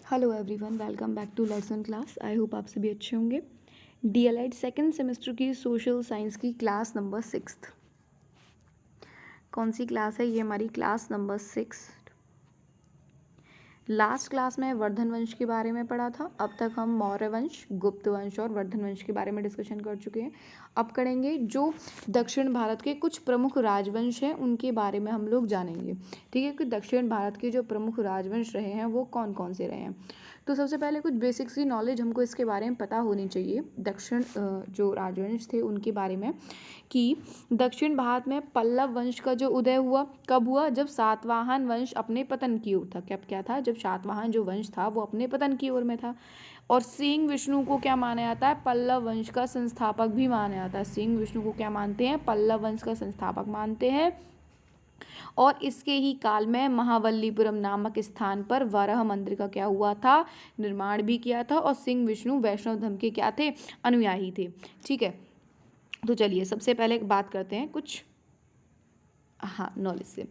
Hello everyone, welcome back to lesson class. I hope आप सभी अच्छे होंगे। डीएलएड सेकेंड सेमेस्टर की सोशल साइंस की क्लास नंबर 6। कौन सी क्लास है ये? हमारी क्लास नंबर 6। लास्ट क्लास में वर्धन वंश के बारे में पढ़ा था। अब तक हम मौर्य वंश, गुप्त वंश और वर्धन वंश के बारे में डिस्कशन कर चुके हैं। अब करेंगे जो दक्षिण भारत के कुछ प्रमुख राजवंश हैं उनके बारे में हम लोग जानेंगे। ठीक है कि दक्षिण भारत के जो प्रमुख राजवंश रहे हैं वो कौन कौन से रहे हैं। तो सबसे पहले कुछ बेसिक सी नॉलेज हमको इसके बारे में पता होनी चाहिए, दक्षिण जो राजवंश थे उनके बारे में, कि दक्षिण भारत में पल्लव वंश का जो उदय हुआ कब हुआ? जब सातवाहन वंश अपने पतन की ओर था। कब क्या था? जब सातवाहन जो वंश था वो अपने पतन की ओर में था। और सिंह विष्णु को क्या माना जाता है? पल्लव वंश का संस्थापक भी माना जाता है। सिंह विष्णु को क्या मानते हैं? पल्लव वंश का संस्थापक मानते हैं। और इसके ही काल में महाबलीपुरम नामक स्थान पर वराह मंदिर का क्या हुआ था? निर्माण भी किया था। और सिंह विष्णु वैष्णव धर्म के क्या थे? अनुयायी थे। ठीक है, तो चलिए सबसे पहले बात करते हैं कुछ नॉलेज से।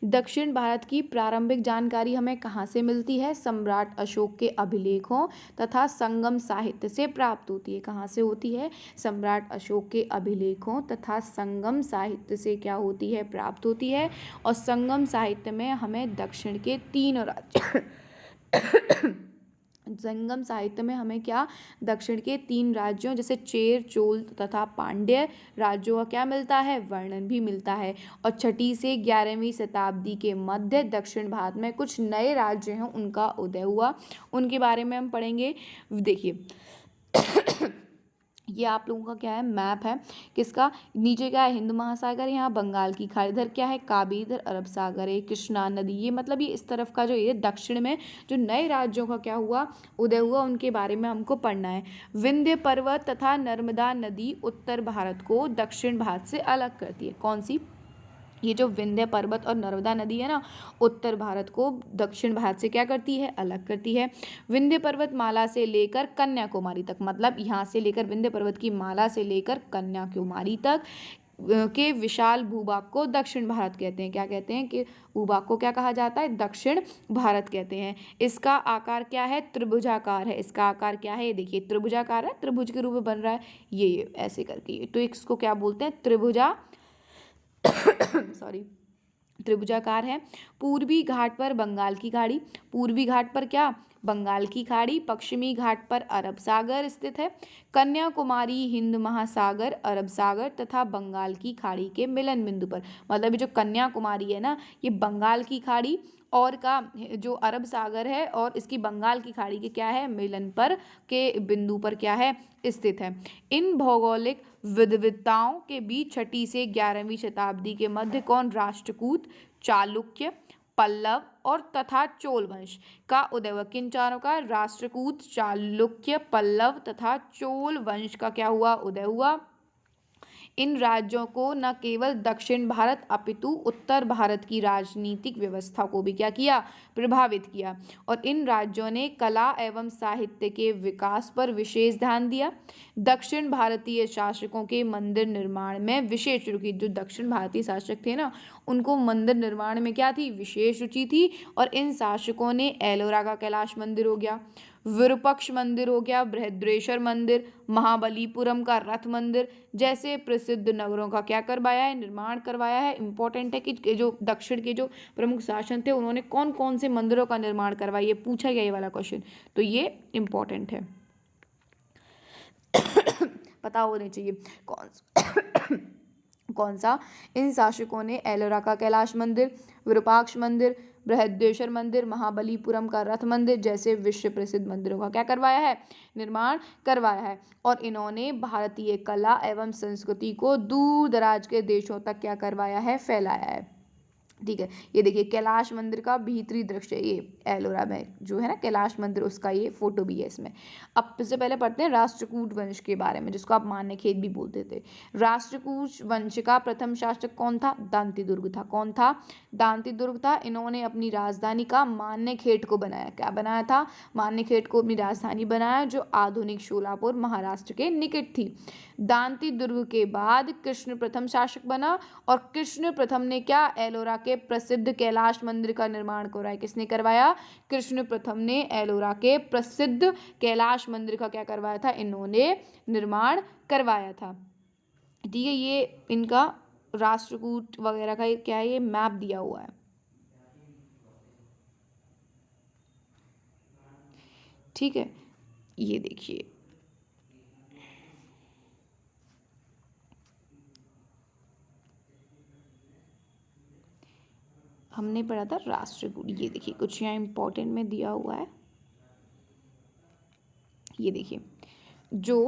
दक्षिण भारत की प्रारंभिक जानकारी हमें कहाँ से मिलती है? सम्राट अशोक के अभिलेखों तथा संगम साहित्य से प्राप्त होती है। कहाँ से होती है? सम्राट अशोक के अभिलेखों तथा संगम साहित्य से क्या होती है? प्राप्त होती है। और संगम साहित्य में हमें दक्षिण के 3 राज्य संगम साहित्य में हमें क्या? दक्षिण के 3 राज्यों जैसे चेर, चोल तथा पांड्य राज्यों का क्या मिलता है? वर्णन भी मिलता है। और 6वीं से 11वीं शताब्दी के मध्य दक्षिण भारत में कुछ नए राज्य हैं उनका उदय हुआ, उनके बारे में हम पढ़ेंगे। देखिए ये आप लोगों का क्या है? मैप है। किसका? नीचे क्या है? हिंद महासागर, यहाँ बंगाल की खाड़ी, इधर क्या है? काबी, इधर अरब सागर है, कृष्णा नदी। ये मतलब ये इस तरफ का जो ये दक्षिण में जो नए राज्यों का क्या हुआ? उदय हुआ, उनके बारे में हमको पढ़ना है। विंध्य पर्वत तथा नर्मदा नदी उत्तर भारत को दक्षिण भारत से अलग करती है। कौन सी? ये जो विंध्य पर्वत और नर्मदा नदी है ना, उत्तर भारत को दक्षिण भारत से क्या करती है? अलग करती है। विंध्य पर्वत माला से लेकर कन्याकुमारी तक, मतलब यहाँ से लेकर विंध्य पर्वत की माला से लेकर कन्याकुमारी तक के विशाल भूभाग को दक्षिण भारत कहते हैं। क्या कहते हैं? कि भूभाग को क्या कहा जाता है? दक्षिण भारत कहते हैं। इसका आकार क्या है? त्रिभुजाकार है। इसका आकार क्या है? देखिए त्रिभुजाकार है, त्रिभुज के रूप में बन रहा है ये ऐसे करके, तो इसको क्या बोलते हैं? त्रिभुजा सॉरी त्रिभुजाकार है। पूर्वी घाट पर बंगाल की खाड़ी, पूर्वी घाट पर क्या? बंगाल की खाड़ी। पश्चिमी घाट पर अरब सागर स्थित है। कन्याकुमारी हिंद महासागर, अरब सागर तथा बंगाल की खाड़ी के मिलन बिंदु पर, मतलब ये जो कन्याकुमारी है ना, ये बंगाल की खाड़ी और का जो अरब सागर है और इसकी बंगाल की खाड़ी के क्या है? मिलन पर के बिंदु पर क्या है? स्थित है। इन भौगोलिक विविधताओं के बीच 6वीं से 11वीं शताब्दी के मध्य कौन? राष्ट्रकूट, चालुक्य, पल्लव और तथा चोल वंश का उदय हुआ। किन चारों का? राष्ट्रकूट, चालुक्य, पल्लव तथा चोल वंश का क्या हुआ? उदय हुआ। इन राज्यों को न केवल दक्षिण भारत अपितु उत्तर भारत की राजनीतिक व्यवस्था को भी क्या किया? प्रभावित किया। और इन राज्यों ने कला एवं साहित्य के विकास पर विशेष ध्यान दिया। दक्षिण भारतीय शासकों के मंदिर निर्माण में विशेष रुचि, जो दक्षिण भारतीय शासक थे ना, उनको मंदिर निर्माण में क्या थी? विशेष रुचि थी। और इन शासकों ने एलोरा का कैलाश मंदिर हो गया, विरूपाक्ष मंदिर हो गया, बृहद्रेश्वर मंदिर, महाबलीपुरम का रथ मंदिर जैसे प्रसिद्ध नगरों का क्या करवाया है? निर्माण करवाया है। इंपॉर्टेंट है कि जो दक्षिण के जो प्रमुख शासन थे उन्होंने कौन कौन से मंदिरों का निर्माण करवाया, ये पूछा गया ये वाला क्वेश्चन, तो ये इंपॉर्टेंट है पता होने चाहिए। कौन सा? इन शासकों ने एलोरा का कैलाश मंदिर, विरूपाक्ष मंदिर, बृहदेश्वर मंदिर, महाबलीपुरम का रथ मंदिर जैसे विश्व प्रसिद्ध मंदिरों का क्या करवाया है? निर्माण करवाया है। और इन्होंने भारतीय कला एवं संस्कृति को दूर दराज के देशों तक क्या करवाया है? फैलाया है। ठीक है, ये देखिए कैलाश मंदिर का भीतरी दृश्य, ये एलोरा में जो है ना कैलाश मंदिर, उसका ये फोटो भी है इसमें। अब इससे पहले पढ़ते हैं राष्ट्रकूट वंश के बारे में, जिसको आप मान्यखेत भी बोलते थे। राष्ट्रकूट वंश का प्रथम शासक कौन था? दांतीदुर्ग था। कौन था? दांतीदुर्ग था। इन्होंने अपनी राजधानी का मान्यखेत को बनाया। क्या बनाया था? मान्यखेत को अपनी राजधानी बनाया, जो आधुनिक शोलापुर महाराष्ट्र के निकट थी। दांतीदुर्ग के बाद कृष्ण प्रथम शासक बना और कृष्ण प्रथम ने क्या? एलोरा के प्रसिद्ध कैलाश मंदिर का निर्माण करवाया? किसने करवाया? कृष्ण प्रथम ने एलोरा के प्रसिद्ध कैलाश मंदिर का क्या करवाया था? इन्होंने निर्माण करवाया था। ठीक है, ये इनका राष्ट्रकूट वगैरह का क्या है, ये मैप दिया हुआ है। ठीक है, ये देखिए, हमने पढ़ा था राष्ट्रकूट। ये देखिए कुछ यहाँ इंपॉर्टेंट में दिया हुआ है। ये देखिए, जो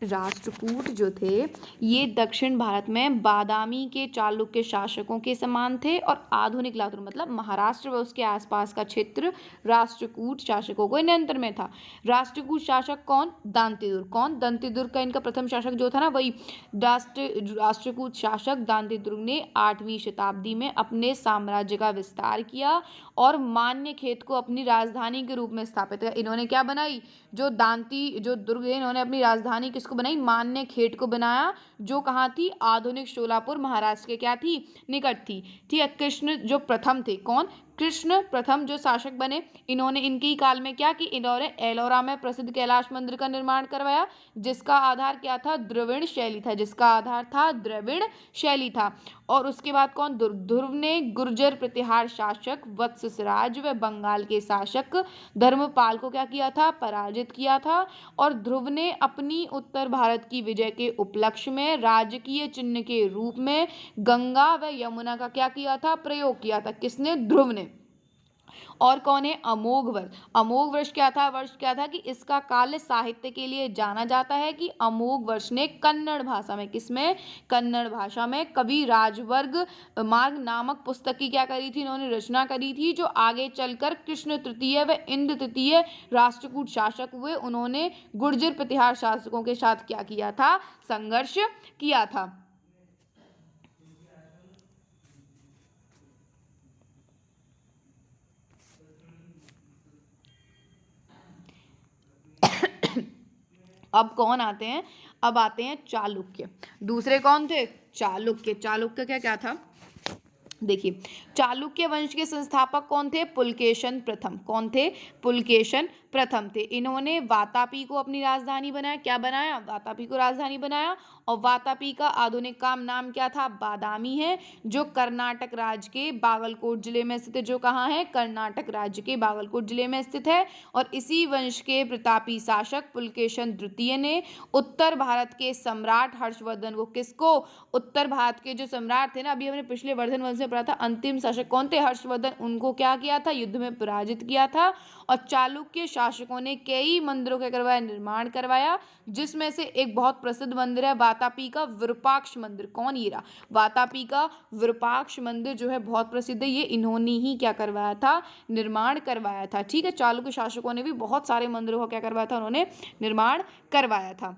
राष्ट्रकूट जो थे ये दक्षिण भारत में बादामी के चालुक्य शासकों के समान थे और आधुनिक लातूर मतलब महाराष्ट्र व उसके आसपास का क्षेत्र राष्ट्रकूट शासकों के नियंत्रण में था। राष्ट्रकूट शासक कौन? दांतीदुर्ग। कौन? दांतीदुर्ग का इनका प्रथम शासक जो था ना, वही राष्ट्रकूट शासक दांतीदुर्ग ने 8वीं शताब्दी में अपने साम्राज्य का विस्तार किया और मान्य खेत को अपनी राजधानी के रूप में स्थापित किया। इन्होंने क्या बनाई? जो दुर्ग है, इन्होंने अपनी राजधानी किसको बनाई? मान्य खेट को बनाया, जो कहाँ थी? आधुनिक शोलापुर महाराष्ट्र के क्या थी? निकट थी। ठीक है, कृष्ण जो प्रथम थे, कौन? कृष्ण प्रथम जो शासक बने, इन्होंने इनके ही काल में क्या कि इन्होंने एलोरा में प्रसिद्ध कैलाश मंदिर का निर्माण करवाया, जिसका आधार क्या था? द्रविड़ शैली था। जिसका आधार था द्रविड़ शैली था। और उसके बाद कौन? ध्रुव ने गुर्जर प्रतिहार शासक वत्सराज व बंगाल के शासक धर्मपाल को क्या किया था? पराजित किया था। और ध्रुव ने अपनी उत्तर भारत की विजय के उपलक्ष्य में राजकीय चिन्ह के रूप में गंगा व यमुना का क्या किया था? प्रयोग किया था। किसने? ध्रुव ने। और कौन है? अमोघ वर्ष। अमोघ वर्ष क्या था? वर्ष क्या था कि इसका काल साहित्य के लिए जाना जाता है कि अमोघ वर्ष ने कन्नड़ भाषा में, किसमें? कन्नड़ भाषा में कवि राजवर्ग मार्ग नामक पुस्तक की क्या करी थी? इन्होंने रचना करी थी, जो आगे चलकर कृष्ण तृतीय व इंद्र तृतीय राष्ट्रकूट शासक हुए। उन्होंने गुर्जर प्रतिहार शासकों के साथ क्या किया था? संघर्ष किया था। अब कौन आते हैं? अब आते हैं चालुक्य। दूसरे कौन थे? चालुक्य। चालुक्य क्या क्या था? देखिए, चालुक्य वंश के संस्थापक कौन थे? पुलकेशन प्रथम। कौन थे? पुलकेशन प्रथम थे। इन्होंने वातापी को अपनी राजधानी बनाया। क्या बनाया? वातापी को राजधानी बनाया। और वातापी का आधुनिक नाम क्या था? बादामी है, जो कर्नाटक राज्य के बागलकोट जिले में स्थित है। जो कहाँ है? कर्नाटक राज्य के बागलकोट जिले में स्थित है। और इसी वंश के प्रतापी शासक पुलकेशन द्वितीय ने उत्तर भारत के सम्राट हर्षवर्धन को, किसको? उत्तर भारत के जो सम्राट थे ना, अभी हमने पिछले वर्धन वंश में पढ़ा था, अंतिम शासक कौन थे? हर्षवर्धन। उनको क्या किया था? युद्ध में पराजित किया था। और चालुक्य शासकों ने कई मंदिरों का करवाया, निर्माण करवाया, जिसमें से एक बहुत प्रसिद्ध मंदिर है वातापी का विरूपाक्ष मंदिर। कौन? ये रहा वातापी का विरूपाक्ष मंदिर, जो है बहुत प्रसिद्ध है। ये इन्होंने ही क्या करवाया था? निर्माण करवाया था। ठीक है, चालुक्य शासकों ने भी बहुत सारे मंदिरों का क्या करवाया था? उन्होंने निर्माण करवाया था।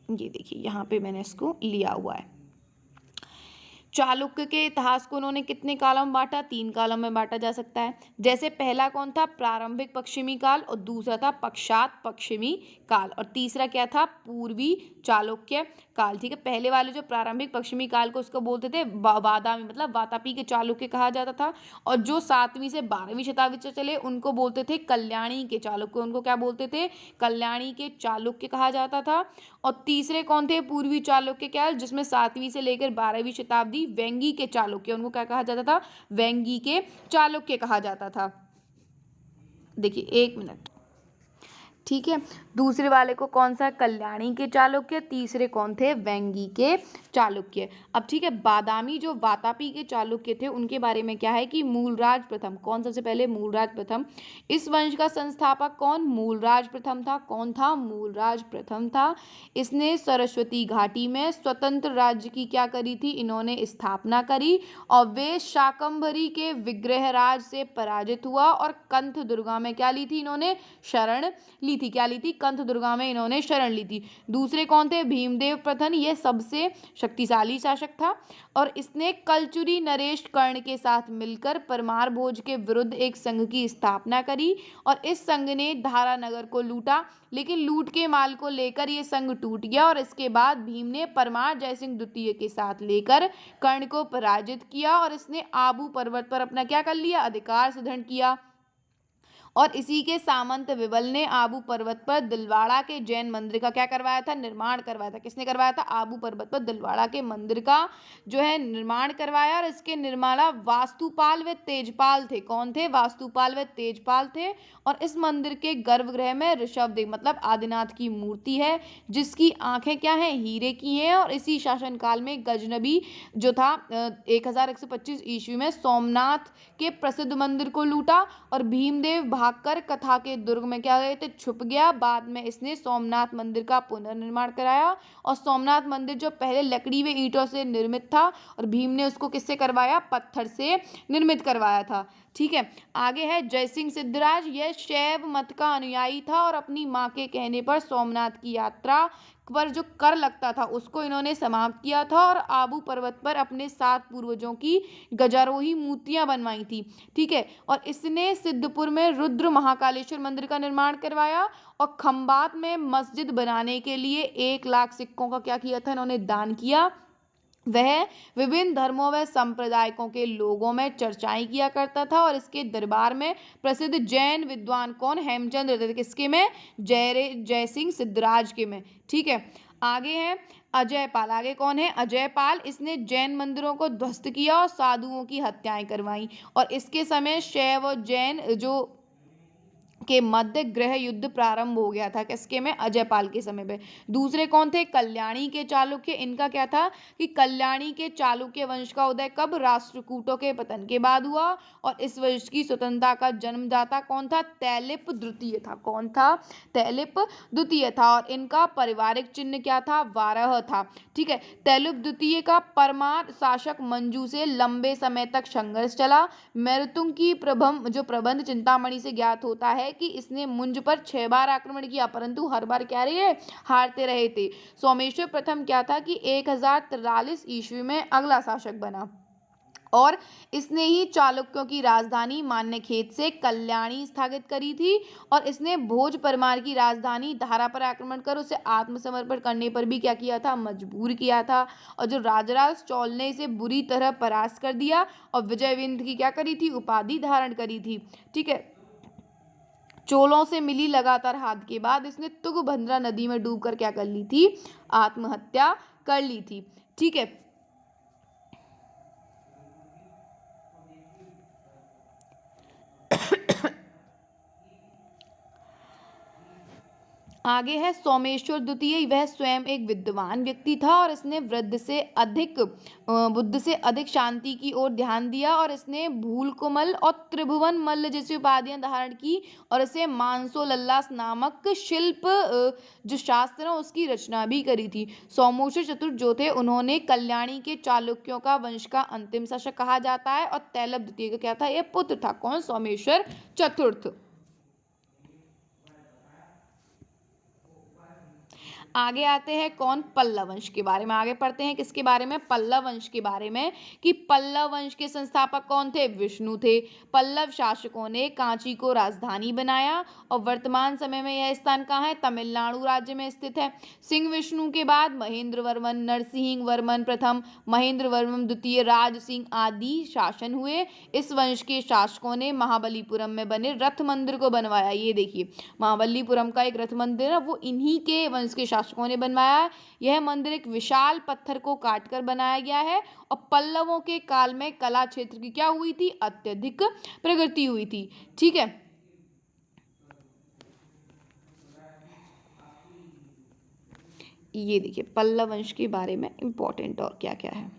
ये देखिए, यहाँ पे मैंने इसको लिया हुआ है। चालुक्य के इतिहास को उन्होंने कितने कालों में बांटा? 3 कालों में बांटा जा सकता है। जैसे पहला कौन था? प्रारंभिक पश्चिमी काल, और दूसरा था पश्चात पश्चिमी काल, और तीसरा क्या था? पूर्वी चालुक्य काल। ठीक है, पहले वाले जो प्रारंभिक पश्चिमी काल को उसको बोलते थे बादामी, मतलब वातापी के चालुक्य कहा जाता था। और जो 7वीं से 12वीं शताब्दी से चले उनको बोलते थे कल्याणी के चालुक्य। उनको क्या बोलते थे? कल्याणी के चालुक्य कहा जाता था। और तीसरे कौन थे? पूर्वी चालुक्य काल, जिसमें 7वीं से लेकर 12वीं शताब्दी वेंगी के चालुक्य, उनको क्या कहा जाता था? वेंगी के चालुक्य कहा जाता था। देखिए, एक मिनट। ठीक है, दूसरे वाले को कौन सा? कल्याणी के चालुक्य। तीसरे कौन थे? वेंगी के चालुक्य। अब ठीक है, बादामी जो वातापी के चालुक्य थे उनके बारे में क्या है कि मूलराज प्रथम। कौन? सबसे पहले मूलराज प्रथम। इस वंश का संस्थापक कौन? मूलराज प्रथम था। कौन था? मूलराज प्रथम था। इसने सरस्वती घाटी में स्वतंत्र राज्य की क्या करी थी? इन्होंने स्थापना करी। और वे शाकंभरी के विग्रहराज से पराजित हुआ और कंथ दुर्गा में क्या ली थी? इन्होंने शरण ली थी, क्या ली थी, कंथ दुर्गा में इन्होंने शरण ली थी। दूसरे कौन थे, भीमदेव प्रथम, ये सबसे शक्तिशाली शासक था और इसने कलचुरी नरेश कर्ण के साथ मिलकर परमार भोज के विरुद्ध एक संघ की स्थापना करी और इस संघ ने धारानगर को लूटा, लेकिन लूट के माल को लेकर ये संघ टूट गया और इसके बाद भीम ने परमार जयसिंह द्वितीय के साथ लेकर कर्ण को पराजित किया और इसने आबू पर्वत पर अपना क्या कर लिया, अधिकार सुदृढ़ किया। और इसी के सामंत विबल ने आबू पर्वत पर दिलवाड़ा के जैन मंदिर का क्या करवाया था, निर्माण करवाया था। किसने करवाया था, आबू पर्वत पर दिलवाड़ा के मंदिर का जो है निर्माण करवाया और इसके निर्माता वास्तुपाल व तेजपाल थे। कौन थे, वास्तुपाल व तेजपाल थे। और इस मंदिर के गर्भगृह में ऋषभदेव मतलब आदिनाथ की मूर्ति है जिसकी आंखें क्या हैं, हीरे की हैं। और इसी शासनकाल में गजनबी जो था 1125 ईस्वी में सोमनाथ के प्रसिद्ध मंदिर को लूटा और भीमदेव भागकर कथा के दुर्ग में क्या गए थे, छुप गया। बाद में इसने सोमनाथ मंदिर का पुनर्निर्माण कराया और सोमनाथ मंदिर जो पहले लकड़ी व ईंटों से निर्मित था और भीम ने उसको किससे करवाया, पत्थर से निर्मित करवाया था। ठीक है, आगे है जयसिंह सिद्धराज। यह शैव मत का अनुयायी था और अपनी मां के कहने पर सोमनाथ की यात्रा पर जो कर लगता था उसको इन्होंने समाप्त किया था और आबू पर्वत पर अपने 7 पूर्वजों की गजारोही मूर्तियां बनवाई थी। ठीक है, और इसने सिद्धपुर में रुद्र महाकालेश्वर मंदिर का निर्माण करवाया और खंबात में मस्जिद बनाने के लिए 1 लाख सिक्कों का क्या किया था, इन्होंने दान किया। वह विभिन्न धर्मों व संप्रदायों के लोगों में चर्चाएं किया करता था और इसके दरबार में प्रसिद्ध जैन विद्वान कौन, हेमचंद्र रहते थे। किसके में, जयसिंह सिद्धराज के में। ठीक है, आगे है अजयपाल। आगे कौन है, अजयपाल। इसने जैन मंदिरों को ध्वस्त किया और साधुओं की हत्याएं करवाई और इसके समय शैव और जैन जो के मध्य गृह युद्ध प्रारंभ हो गया था। किसके में, अजयपाल के समय पे। दूसरे कौन थे, कल्याणी के चालुक्य। इनका क्या था कि कल्याणी के चालुक्य वंश का उदय कब, राष्ट्रकूटों के पतन के बाद हुआ और इस वंश की स्वतंत्रता का जन्मदाता कौन था, तैलिप द्वितीय था। कौन था, तैलिप द्वितीय था और इनका पारिवारिक चिन्ह क्या था, वाराह था। ठीक है, तैलिप द्वितीय का परमार शासक मंजू से लंबे समय तक संघर्ष चला। मैरुतुंग की जो प्रबंध चिंतामणि से ज्ञात होता है कि इसने मुंज पर 6 बार आक्रमण किया परंतु हर बार क्या रहे, हारते रहे थे। सोमेश्वर प्रथम क्या था कि 1043 ईस्वी में अगला शासक बना और इसने ही चालुक्यों की राजधानी मान्यखेत से कल्याणी स्थापित करी थी और इसने भोज परमार की राजधानी धारा पर आक्रमण कर उसे आत्मसमर्पण करने पर भी क्या किया था, मजबूर किया था। और जो राजराज चौल ने इसे बुरी तरह परास्त कर दिया और विजयविंद की क्या करी थी, उपाधि धारण करी थी। ठीक है, चोलों से मिली लगातार हाथ के बाद इसने तुंगभद्रा नदी में डूबकर क्या कर ली थी, आत्महत्या कर ली थी। ठीक है, आगे है सोमेश्वर द्वितीय। वह स्वयं एक विद्वान व्यक्ति था और इसने बुद्ध से अधिक शांति की ओर ध्यान दिया और इसने भूलकुमल और त्रिभुवन मल्ल जैसी उपाधियां धारण की और इसे मानसोलल्लास नामक शिल्प जो शास्त्र है उसकी रचना भी करी थी। सोमेश्वर चतुर्थ जो थे उन्होंने कल्याणी के चालुक्यों का वंश का अंतिम शासक कहा जाता है और तैलप द्वितीय का क्या था, यह पुत्र था। कौन, सोमेश्वर चतुर्थ। आगे आते हैं कौन, पल्लव वंश के बारे में। आगे पढ़ते हैं किसके बारे में, पल्लव वंश के बारे में कि पल्लव वंश के संस्थापक कौन थे, विष्णु थे। पल्लव शासकों ने कांची को राजधानी बनाया और वर्तमान समय में यह स्थान कहाँ है, तमिलनाडु राज्य में स्थित है। सिंह विष्णु के बाद महेंद्र वर्मन, नरसिंह वर्मन प्रथम, महेंद्र वर्मन द्वितीय, राज सिंह आदि शासन हुए। इस वंश के शासकों ने महाबलीपुरम में बने रथ मंदिर को बनवाया। ये देखिए महाबलीपुरम का एक रथ मंदिर है वो इन्हीं के वंश के शासकों ने बनवाया। यह मंदिर एक विशाल पत्थर को काटकर बनाया गया है और पल्लवों के काल में कला क्षेत्र की क्या हुई थी, अत्यधिक प्रगति हुई थी। ठीक है, ये देखिए पल्लव वंश के बारे में इंपॉर्टेंट और क्या क्या है।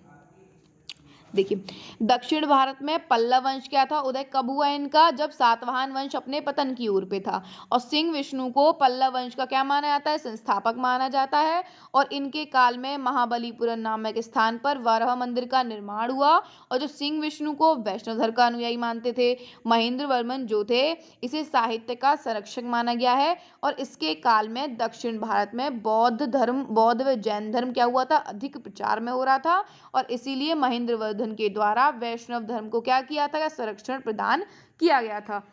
देखिए, दक्षिण भारत में पल्लव वंश क्या था, उदय कब हुआ इनका, जब सातवाहन वंश अपने पतन की ओर पे था। और सिंह विष्णु को पल्लव वंश का क्या माना जाता है, संस्थापक माना जाता है। और इनके काल में महाबलीपुरम नामक स्थान पर वराह मंदिर का निर्माण हुआ। और जो सिंह विष्णु को वैष्णव धर्म का अनुयायी मानते थे, महेंद्र वर्मन जो थे, इसे साहित्य का संरक्षक माना गया है। और इसके काल में दक्षिण भारत में बौद्ध व जैन धर्म क्या हुआ था, अधिक प्रचार में हो रहा था। और इसीलिए महेंद्र वर्धन के द्वारा वैष्णव धर्म को क्या किया था, संरक्षण प्रदान किया गया था।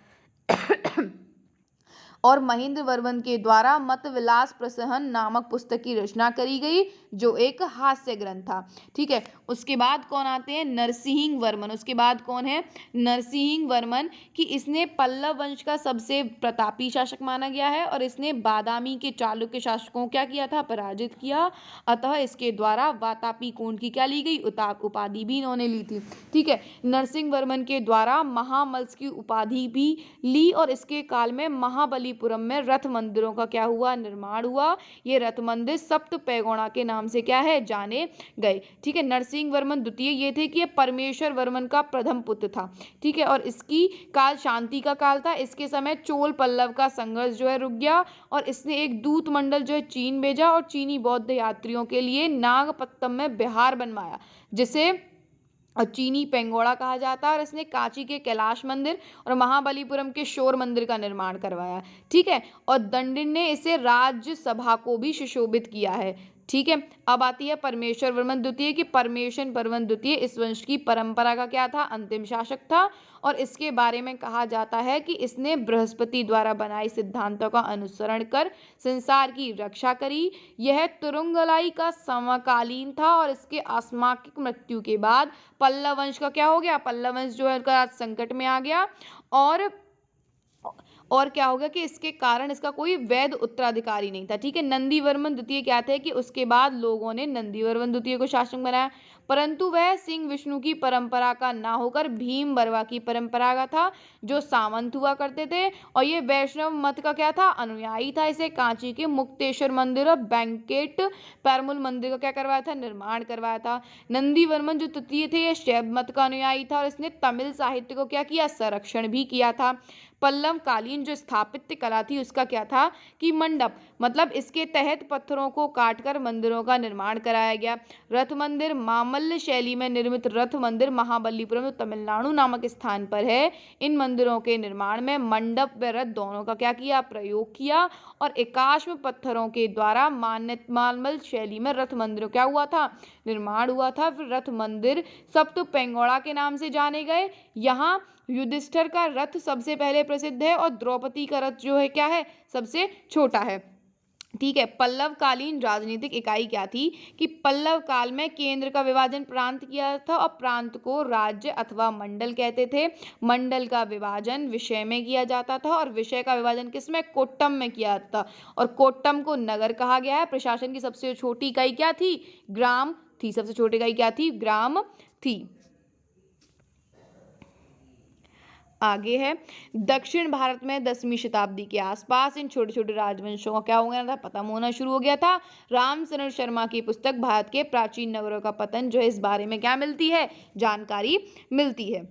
और महेंद्र वर्मन के द्वारा मत विलास प्रसहन नामक पुस्तक की रचना करी गई, जो एक हास्य ग्रंथ था। ठीक है, उसके बाद कौन आते हैं, नरसिंह वर्मन। उसके बाद कौन है, नरसिंह वर्मन, कि इसने पल्लव वंश का सबसे प्रतापी शासक माना गया है। और इसने बादामी के चालुक्य शासकों को क्या किया था, पराजित किया। अतः इसके द्वारा वातापी कोण की क्या ली गई, उपाधि भी इन्होंने ली थी। ठीक है, नरसिंह वर्मन के द्वारा महामल्स की उपाधि भी ली। और इसके काल में महाबलीपुरम में रथ मंदिरों का क्या हुआ, निर्माण हुआ। ये रथ मंदिर सप्त पैगोड़ा के नाम से क्या है, जाने गए। ठीक है, नरसिंह वर्मन द्वितीय ये थे कि ये परमेश्वर वर्मन का प्रथम पुत्र था। ठीक है, और इसकी काल शांति का काल था। इसके समय चोल पल्लव का संघर्ष जो है रुक गया। और इसने एक दूत मंडल जो है चीन भेजा और चीनी बौद्ध यात्रियों के लिए नागपत्तम में विहार बनवाया, जिसे चीनी पेंगोड़ा कहा जाता है। और इसने कांची के कैलाश मंदिर और महाबलीपुरम के शोर मंदिर का निर्माण करवाया। ठीक है, और दंडिन ने इसे राज्यसभा को भी सुशोभित किया है। ठीक है, अब आती है परमेश्वर वर्मन द्वितीय, कि परमेश्वर वर्मन द्वितीय इस वंश की परंपरा का क्या था, अंतिम शासक था। और इसके बारे में कहा जाता है कि इसने बृहस्पति द्वारा बनाए सिद्धांतों का अनुसरण कर संसार की रक्षा करी। यह तुरुंगलाई का समकालीन था। और इसके आकस्मिक मृत्यु के बाद पल्लव वंश का क्या हो गया, पल्लव वंश जो है आज संकट में आ गया। और क्या हो गया कि इसके कारण इसका कोई वैध उत्तराधिकारी नहीं था। ठीक है, नंदीवर्मन द्वितीय क्या थे, कि उसके बाद लोगों ने नंदीवर्मन द्वितीय को शासक बनाया, परंतु वह सिंह विष्णु की परंपरा का ना होकर भीम बर्वा की परंपरा का था, जो सामंत हुआ करते थे। और ये वैष्णव मत का क्या था, अनुयायी था। इसे कांची के मुक्तेश्वर मंदिर और बैंकेट पैरमुल मंदिर का क्या करवाया था, निर्माण करवाया था। नंदीवर्मन जो तृतीय थे, ये शैव मत का अनुयायी था। और इसने तमिल साहित्य को क्या किया, संरक्षण भी किया था। पल्लव कालीन जो स्थापत्य कला थी उसका क्या था, कि मंडप, मतलब इसके तहत पत्थरों को काटकर मंदिरों का निर्माण कराया गया। रथ मंदिर मामल्य शैली में निर्मित रथ मंदिर महाबलीपुरम जो तमिलनाडु नामक स्थान पर है, इन मंदिरों के निर्माण में मंडप व रथ दोनों का क्या किया, प्रयोग किया। और एकाश्म पत्थरों के द्वारा मामल्य शैली में रथ मंदिर क्या हुआ था, निर्माण हुआ था। फिर रथ मंदिर सप्त पेंगोड़ा के नाम से जाने गए। यहाँ युधिष्ठिर का रथ सबसे पहले प्रसिद्ध है और द्रौपदी का रथ जो है क्या है, सबसे छोटा है। ठीक है, पल्लव कालीन राजनीतिक इकाई क्या थी, कि पल्लव काल में केंद्र का विभाजन प्रांत किया था और प्रांत को राज्य अथवा मंडल कहते थे। मंडल का विभाजन विषय में किया जाता था और विषय का विभाजन किसमें, कोट्टम में किया जाता था। और कोट्टम को नगर कहा गया है। प्रशासन की सबसे छोटी इकाई क्या थी, ग्राम थी। सबसे छोटी इकाई क्या थी, ग्राम थी। आगे है, दक्षिण भारत में 10वीं शताब्दी के आसपास इन छोटे छोटे राजवंशों का क्या हो गया था, पतन होना शुरू हो गया था। रामचरण शर्मा की पुस्तक भारत के प्राचीन नगरों का पतन जो है, इस बारे में क्या मिलती है, जानकारी मिलती है।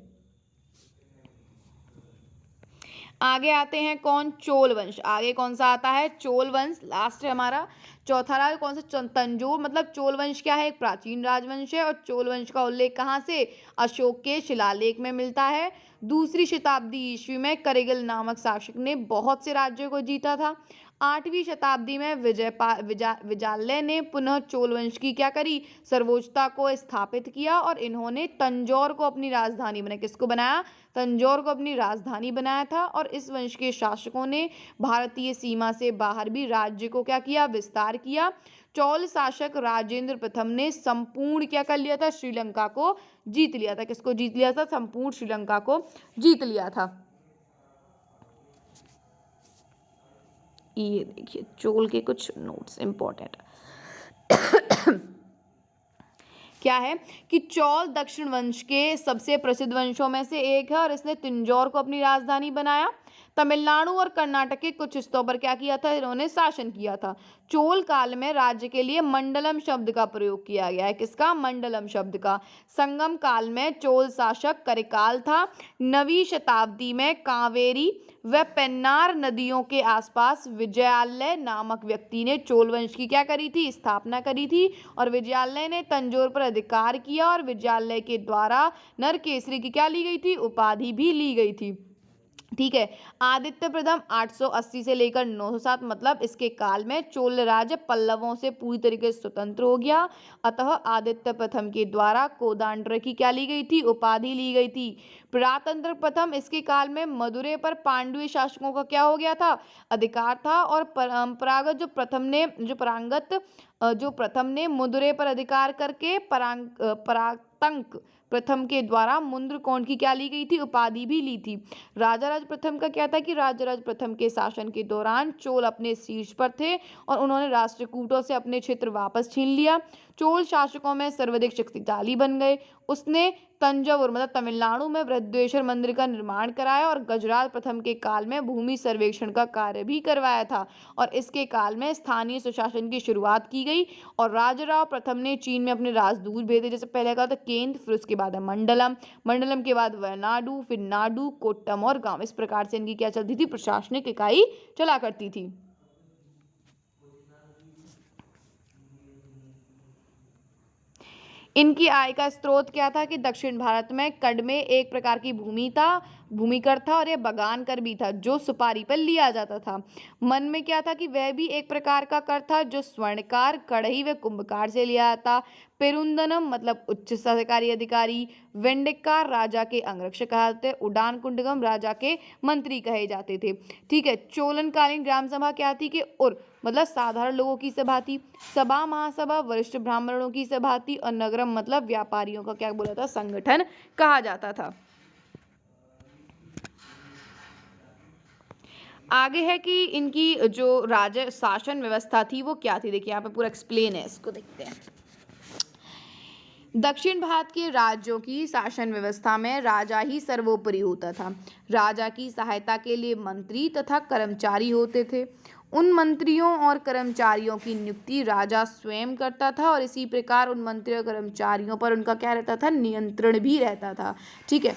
आगे आते हैं कौन, चोल वंश। आगे कौन सा आता है, चोल वंश लास्ट है हमारा। चौथा राज कौन सा, तंजौर। मतलब चोल वंश क्या है, एक प्राचीन राजवंश है। और चोल वंश का उल्लेख कहाँ से, अशोक के शिलालेख में मिलता है। दूसरी शताब्दी ईस्वी में करिगल नामक शासक ने बहुत से राज्यों को जीता था। 8वीं शताब्दी में विजाल्य ने पुनः चोल वंश की क्या करी, सर्वोच्चता को स्थापित किया। और इन्होंने तंजौर को अपनी राजधानी बनाया। किसको बनाया, तंजौर को अपनी राजधानी बनाया था। और इस वंश के शासकों ने भारतीय सीमा से बाहर भी राज्य को क्या किया, विस्तार किया। चौल शासक राजेंद्र प्रथम ने संपूर्ण क्या कर लिया था, श्रीलंका को जीत लिया था। किसको जीत लिया था, संपूर्ण श्रीलंका को जीत लिया था। ये देखिए चोल के कुछ नोट्स इंपॉर्टेंट क्या है, कि चौल दक्षिण वंश के सबसे प्रसिद्ध वंशों में से एक है। और इसने तंजौर को अपनी राजधानी बनाया। तमिलनाडु और कर्नाटक के कुछ हिस्सों पर क्या किया था, इन्होंने शासन किया था। चोल काल में राज्य के लिए मंडलम शब्द का प्रयोग किया गया है। किसका? मंडलम शब्द का। संगम काल में चोल शासक करिकाल था। नवीं शताब्दी में कावेरी व पेन्नार नदियों के आसपास विजयालय नामक व्यक्ति ने चोल वंश की क्या करी थी, स्थापना करी थी। और विजयालय ने तंजौर पर अधिकार किया और विजयालय के द्वारा नरकेसरी की क्या ली गई थी, उपाधि भी ली गई थी। ठीक है। आदित्य प्रथम 880 से लेकर 907 मतलब इसके काल में चोल राज्य पल्लवों से पूरी तरीके से स्वतंत्र हो गया। अतः आदित्य प्रथम के द्वारा कोदांड्र की क्या ली गई थी, उपाधि ली गई थी। प्रजातंत्र प्रथम इसके काल में मदुरै पर पांड्य शासकों का क्या हो गया था, अधिकार था। और परंपरागत जो प्रथम ने मदुरै पर अधिकार करके परातंक प्रथम के द्वारा मुंद्रकोण की क्या ली गई थी, उपाधि भी ली थी। राजाराज प्रथम का क्या था कि राजाराज प्रथम के शासन के दौरान चोल अपने शीर्ष पर थे और उन्होंने राष्ट्रकूटों से अपने क्षेत्र वापस छीन लिया। चोल शासकों में सर्वाधिक शक्तिशाली बन गए। उसने तंजौर मतलब तमिलनाडु में बृहदेश्वर मंदिर का निर्माण कराया और गजराज प्रथम के काल में भूमि सर्वेक्षण का कार्य भी करवाया था। और इसके काल में स्थानीय स्वशासन की शुरुआत की गई और राजाराव प्रथम ने चीन में अपने राजदूत भेजे। जैसे पहले कहा था केंद्र, फिर उसके बाद है मंडलम, मंडलम के बाद वयनाडु, फिर नाडु, कोट्टम और गांव। इस प्रकार से इनकी क्या चलती थी, प्रशासनिक इकाई चला करती थी। इनकी आय का स्रोत क्या था कि दक्षिण भारत में कड़मे एक प्रकार की भूमिकर था और यह बगान कर भी था जो सुपारी पर लिया जाता था। मन में क्या था कि वह भी एक प्रकार का कर था जो स्वर्णकार, कढ़ई व कुंभकार से लिया जाता। पेरुंदनम मतलब उच्च सरकारी अधिकारी, वेंडिकार राजा के अंगरक्षक कहते, उडान कुंडगम राजा के मंत्री कहे जाते थे। ठीक है। चोलन कालीन ग्राम सभा क्या थी कि मतलब साधारण लोगों की सभा थी। सभा महासभा वरिष्ठ ब्राह्मणों की सभा थी और नगरम मतलब व्यापारियों का क्या बोला था, संगठन कहा जाता था। आगे है कि इनकी जो राज्य शासन व्यवस्था थी वो क्या थी। देखिए यहाँ पे पूरा एक्सप्लेन है, इसको देखते हैं। दक्षिण भारत के राज्यों की शासन व्यवस्था में राजा ही सर्वोपरि होता था। राजा की सहायता के लिए मंत्री तथा कर्मचारी होते थे। उन मंत्रियों और कर्मचारियों की नियुक्ति राजा स्वयं करता था और इसी प्रकार उन मंत्रियों और कर्मचारियों पर उनका क्या रहता था, नियंत्रण भी रहता था। ठीक है।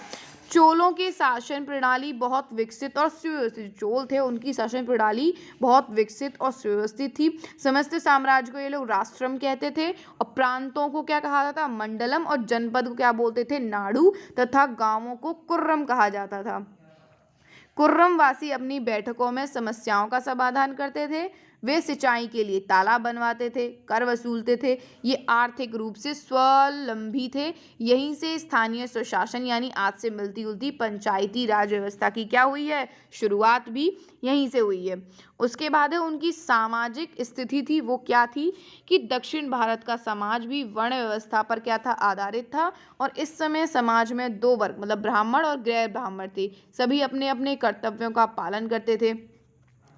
चोलों की शासन प्रणाली बहुत विकसित और सुव्यवस्थित, चोल थे उनकी शासन प्रणाली बहुत विकसित और सुव्यवस्थित थी। समस्त साम्राज्य को ये लोग राष्ट्रम कहते थे और प्रांतों को क्या कहा जाता था, मंडलम, और जनपद को क्या बोलते थे, नाडु, तथा गांवों को कुर्रम कहा जाता था। कुर्रमवासी अपनी बैठकों में समस्याओं का समाधान करते थे। वे सिंचाई के लिए तालाब बनवाते थे, कर वसूलते थे। ये आर्थिक रूप से स्वावलंबी थे। यहीं से स्थानीय स्वशासन यानी आज से मिलती जुलती पंचायती राज व्यवस्था की क्या हुई है, शुरुआत भी यहीं से हुई है। उसके बाद है उनकी सामाजिक स्थिति थी, वो क्या थी कि दक्षिण भारत का समाज भी वर्ण व्यवस्था पर क्या था, आधारित था। और इस समय समाज में दो वर्ग मतलब ब्राह्मण और गैर ब्राह्मण थे। सभी अपने अपने कर्तव्यों का पालन करते थे।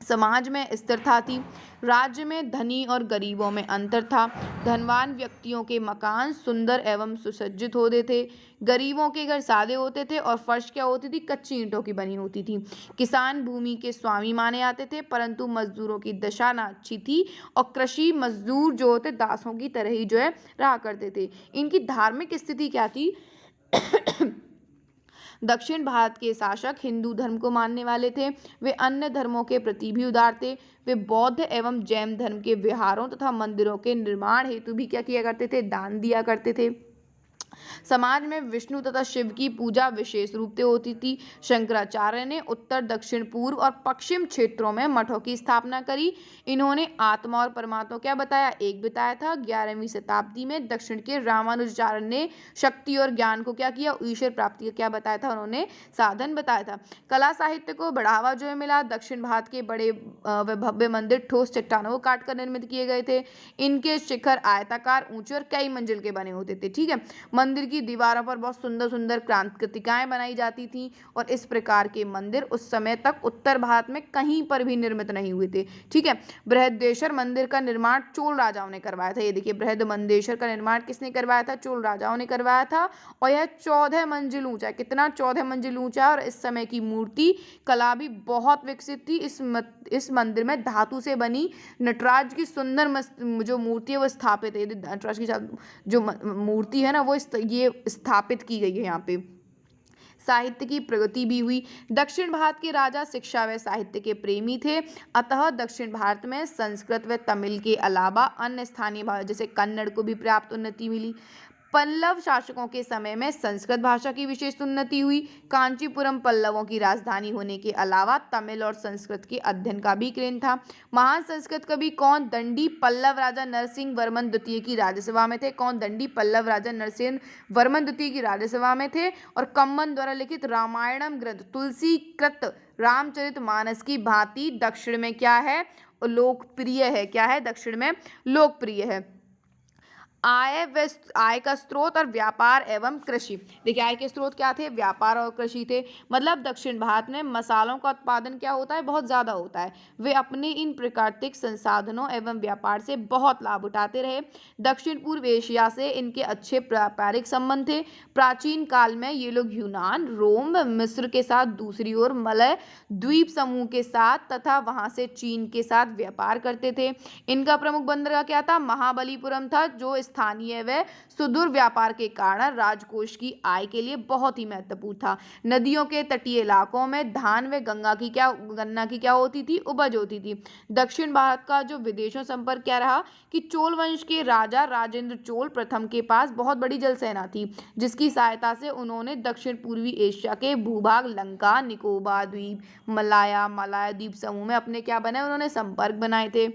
समाज में स्थिरता थी। राज्य में धनी और गरीबों में अंतर था। धनवान व्यक्तियों के मकान सुंदर एवं सुसज्जित होते थे। गरीबों के घर सादे होते थे और फर्श क्या होती थी, कच्ची ईंटों की बनी होती थी। किसान भूमि के स्वामी माने जाते थे, परंतु मजदूरों की दशा ना अच्छी थी और कृषि मजदूर जो होते दासों की तरह ही जो है रहा करते थे। इनकी धार्मिक स्थिति क्या थी दक्षिण भारत के शासक हिंदू धर्म को मानने वाले थे। वे अन्य धर्मों के प्रति भी उदार थे। वे बौद्ध एवं जैन धर्म के विहारों तथा मंदिरों के निर्माण हेतु भी क्या किया करते थे, दान दिया करते थे। समाज में विष्णु तथा शिव की पूजा विशेष रूप से होती थी। शंकराचार्य ने उत्तर, दक्षिण, पूर्व और पश्चिम क्षेत्रों में मठों की स्थापना करी। इन्होंने आत्मा और परमात्मा क्या बताया, एक बताया था। 11वीं शताब्दी में दक्षिण के रामानुजाचार्य ने शक्ति और ज्ञान को क्या किया, ईश्वर प्राप्ति का क्या बताया था, उन्होंने साधन बताया था। कला साहित्य को बढ़ावा जो है मिला। दक्षिण भारत के बड़े व भव्य मंदिर ठोस चट्टानों को काटकर निर्मित किए गए थे। इनके शिखर आयताकार, ऊंचे और कई मंजिल के बने होते थे। ठीक है। मंदिर की दीवारों पर बहुत सुंदर सुंदर क्रांतिकाएं बनाई जाती थीं और इस प्रकार के मंदिर उस समय तक उत्तर भारत में कहीं पर भी निर्मित नहीं हुए थे। ठीक है। बृहदेश्वर मंदिर का निर्माण चोल राजाओं ने करवाया था। ये देखिए, बृहदमंदेश्वर का निर्माण किसने करवाया था? चोल राजाओं ने करवाया था। और यह 14 मंजिल ऊंचा है। कितना? 14 मंजिल ऊंचा। और इस समय की मूर्ति कला भी बहुत विकसित थी। इस मंदिर में धातु से बनी नटराज की सुंदर जो मूर्ति है वो स्थापित है। नटराज की जो मूर्ति है ना वो ये स्थापित की गई है यहाँ पे। साहित्य की प्रगति भी हुई। दक्षिण भारत के राजा शिक्षा व साहित्य के प्रेमी थे, अतः दक्षिण भारत में संस्कृत व तमिल के अलावा अन्य स्थानीय भाषा जैसे कन्नड़ को भी पर्याप्त उन्नति मिली। पल्लव शासकों के समय में संस्कृत भाषा की विशेष उन्नति हुई। कांचीपुरम पल्लवों की राजधानी होने के अलावा तमिल और संस्कृत के अध्ययन का भी केंद्र था। महान संस्कृत कवि कौन? दंडी पल्लव राजा नरसिंह वर्मन द्वितीय की राज्यसभा में थे। कौन? दंडी पल्लव राजा नरसिंह वर्मन द्वितीय की राज्यसभा में थे। और कम्मन द्वारा लिखित रामायणम ग्रंथ तुलसी कृत रामचरितमानस की भांति दक्षिण में क्या है? लोकप्रिय है। क्या है? दक्षिण में लोकप्रिय है। आय का स्रोत और व्यापार एवं कृषि। देखिए, आय के स्रोत क्या थे? व्यापार और कृषि थे। मतलब दक्षिण भारत में मसालों का उत्पादन क्या होता है? बहुत ज़्यादा होता है। वे अपने इन प्राकृतिक संसाधनों एवं व्यापार से बहुत लाभ उठाते रहे। दक्षिण पूर्व एशिया से इनके अच्छे व्यापारिक संबंध थे। प्राचीन काल में ये लोग यूनान, रोम, मिस्र के साथ, दूसरी ओर मलय द्वीप समूह के साथ तथा वहाँ से चीन के साथ व्यापार करते थे। इनका प्रमुख बंदरगाह क्या था? महाबलीपुरम था, जो स्थानीय व सुदूर व्यापार के कारण राजकोष की आय के लिए बहुत ही महत्वपूर्ण था। नदियों के तटीय इलाकों में धान व गन्ना की क्या होती थी? उपज होती थी। दक्षिण भारत का जो विदेशों संपर्क क्या रहा कि चोल वंश के राजा राजेंद्र चोल प्रथम के पास बहुत बड़ी जल सेना थी, जिसकी सहायता से उन्होंने दक्षिण पूर्वी एशिया के भूभाग लंका, निकोबार द्वीप, मलाया द्वीप समूह में अपने क्या बनाए? उन्होंने संपर्क बनाए थे।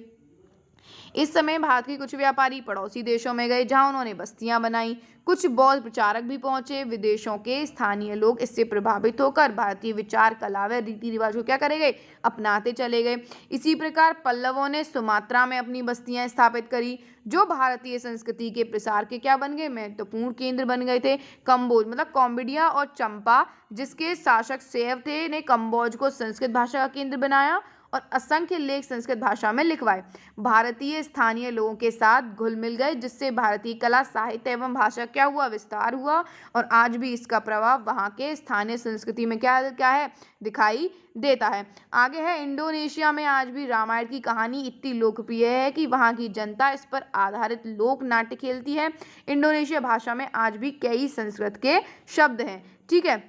इस समय भारत के कुछ व्यापारी पड़ोसी देशों में गए, जहां उन्होंने बस्तियां बनाई। कुछ बौद्ध प्रचारक भी पहुंचे। विदेशों के स्थानीय लोग इससे प्रभावित होकर भारतीय विचार, कला व रीति रिवाज को क्या करे गए? अपनाते चले गए। इसी प्रकार पल्लवों ने सुमात्रा में अपनी बस्तियां स्थापित करी, जो भारतीय संस्कृति के प्रसार के क्या बन गए? महत्वपूर्ण केंद्र बन गए थे। कम्बोज मतलब कॉम्बिडिया और चंपा, जिसके शासक सेव थे, ने कम्बोज को संस्कृत भाषा का केंद्र बनाया और असंख्य लेख संस्कृत भाषा में लिखवाए। भारतीय स्थानीय लोगों के साथ घुल मिल गए, जिससे भारतीय कला, साहित्य एवं भाषा क्या हुआ? विस्तार हुआ। और आज भी इसका प्रभाव वहाँ के स्थानीय संस्कृति में क्या है? दिखाई देता है। आगे है, इंडोनेशिया में आज भी रामायण की कहानी इतनी लोकप्रिय है कि वहाँ की जनता इस पर आधारित लोक नाट्य खेलती है। इंडोनेशिया भाषा में आज भी कई संस्कृत के शब्द हैं। ठीक है,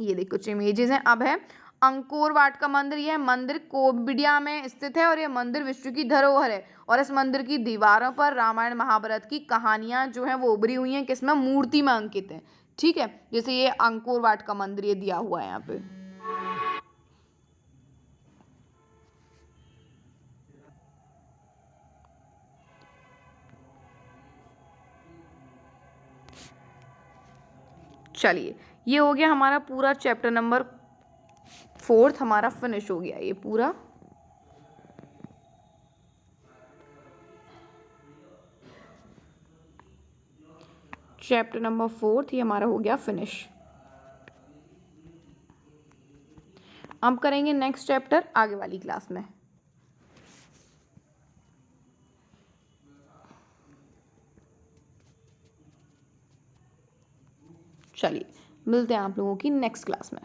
ये देखो कुछ इमेजेस हैं। अब है अंकोर वाट का मंदिर। यह मंदिर कोम्बिडिया में स्थित है और यह मंदिर विश्व की धरोहर है। और इस मंदिर की दीवारों पर रामायण महाभारत की कहानियां जो हैं वो उभरी हुई हैं, किसमें? मूर्ति में अंकित हैं। ठीक है, जैसे ये अंकोर वाट का मंदिर ये दिया हुआ है यहाँ पे। चलिए, ये हो गया हमारा पूरा चैप्टर नंबर 4 हमारा फिनिश हो गया। ये पूरा चैप्टर नंबर 4 ही हमारा हो गया फिनिश। अब करेंगे नेक्स्ट चैप्टर आगे वाली क्लास में। चलिए, मिलते हैं आप लोगों की नेक्स्ट क्लास में।